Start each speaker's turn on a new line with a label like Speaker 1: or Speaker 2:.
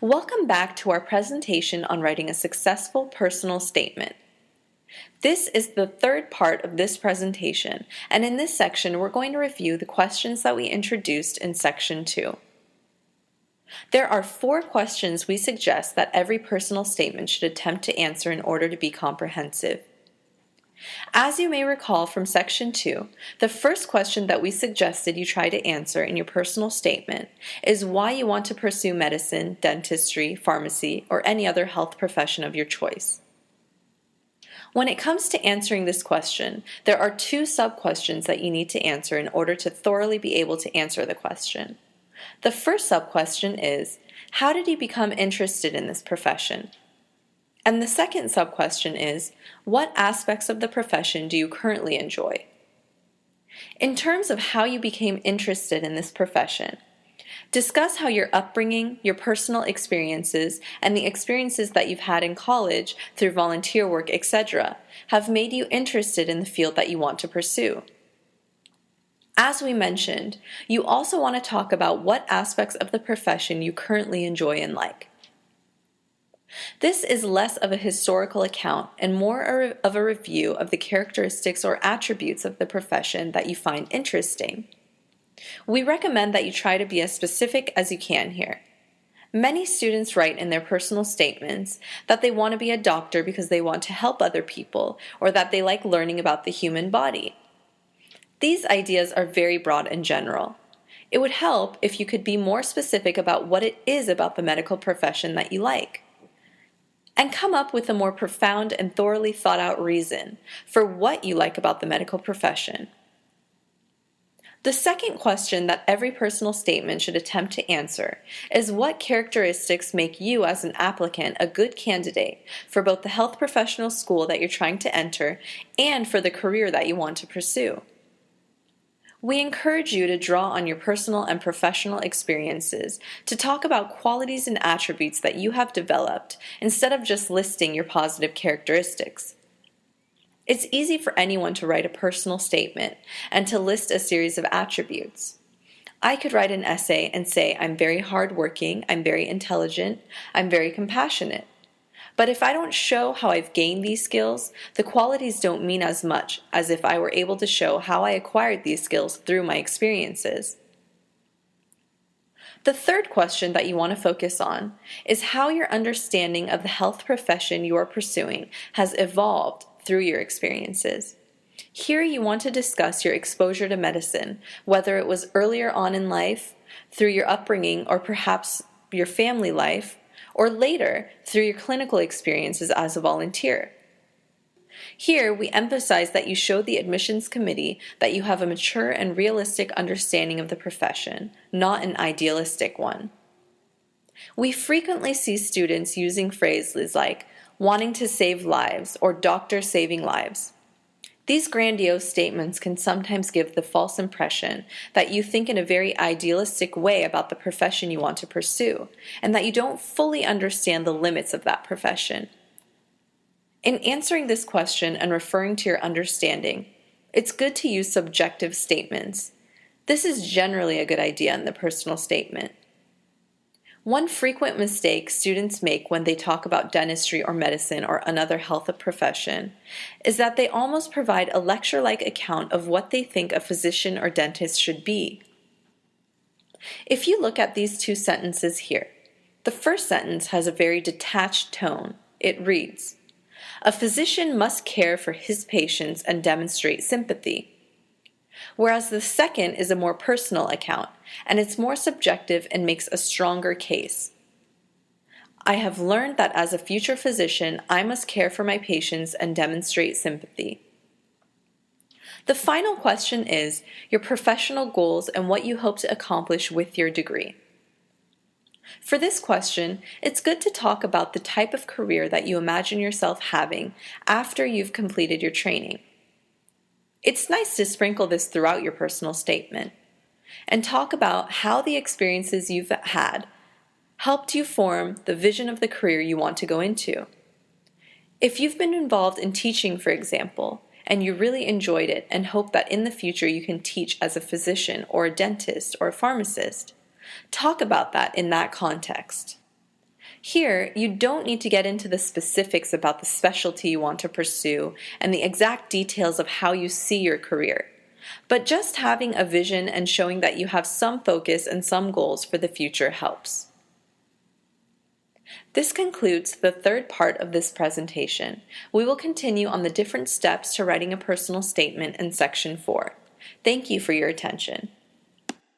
Speaker 1: Welcome back to our presentation on writing a successful personal statement. This is the third part of this presentation, and in this section we're going to review the questions that we introduced in section 2. There are 4 questions we suggest that every personal statement should attempt to answer in order to be comprehensive. As you may recall from section 2, the first question that we suggested you try to answer in your personal statement is why you want to pursue medicine, dentistry, pharmacy, or any other health profession of your choice. When it comes to answering this question, there are 2 sub-questions that you need to answer in order to thoroughly be able to answer the question. The first sub-question is, how did you become interested in this profession? And the second sub-question is, what aspects of the profession do you currently enjoy? In terms of how you became interested in this profession, discuss how your upbringing, your personal experiences, and the experiences that you've had in college through volunteer work, etc., have made you interested in the field that you want to pursue. As we mentioned, you also want to talk about what aspects of the profession you currently enjoy and like. This is less of a historical account and more of a review of the characteristics or attributes of the profession that you find interesting. We recommend that you try to be as specific as you can here. Many students write in their personal statements that they want to be a doctor because they want to help other people, or that they like learning about the human body. These ideas are very broad and general. It would help if you could be more specific about what it is about the medical profession that you like, and come up with a more profound and thoroughly thought out reason for what you like about the medical profession. The second question that every personal statement should attempt to answer is what characteristics make you as an applicant a good candidate for both the health professional school that you're trying to enter and for the career that you want to pursue. We encourage you to draw on your personal and professional experiences to talk about qualities and attributes that you have developed instead of just listing your positive characteristics. It's easy for anyone to write a personal statement and to list a series of attributes. I could write an essay and say I'm very hardworking, I'm very intelligent, I'm very compassionate. But if I don't show how I've gained these skills, the qualities don't mean as much as if I were able to show how I acquired these skills through my experiences. The third question that you want to focus on is how your understanding of the health profession you are pursuing has evolved through your experiences. Here you want to discuss your exposure to medicine, whether it was earlier on in life, through your upbringing, or perhaps your family life, or later through your clinical experiences as a volunteer. Here, we emphasize that you show the admissions committee that you have a mature and realistic understanding of the profession, not an idealistic one. We frequently see students using phrases like wanting to save lives or doctor saving lives. These grandiose statements can sometimes give the false impression that you think in a very idealistic way about the profession you want to pursue, and that you don't fully understand the limits of that profession. In answering this question and referring to your understanding, it's good to use subjective statements. This is generally a good idea in the personal statement. One frequent mistake students make when they talk about dentistry or medicine or another health profession is that they almost provide a lecture-like account of what they think a physician or dentist should be. If you look at these 2 sentences here, the first sentence has a very detached tone. It reads, "A physician must care for his patients and demonstrate sympathy." Whereas the second is a more personal account, and it's more subjective and makes a stronger case. I have learned that as a future physician, I must care for my patients and demonstrate sympathy. The final question is your professional goals and what you hope to accomplish with your degree. For this question, it's good to talk about the type of career that you imagine yourself having after you've completed your training. It's nice to sprinkle this throughout your personal statement and talk about how the experiences you've had helped you form the vision of the career you want to go into. If you've been involved in teaching, for example, and you really enjoyed it and hope that in the future you can teach as a physician or a dentist or a pharmacist, talk about that in that context. Here, you don't need to get into the specifics about the specialty you want to pursue and the exact details of how you see your career, but just having a vision and showing that you have some focus and some goals for the future helps. This concludes the third part of this presentation. We will continue on the different steps to writing a personal statement in Section 4. Thank you for your attention.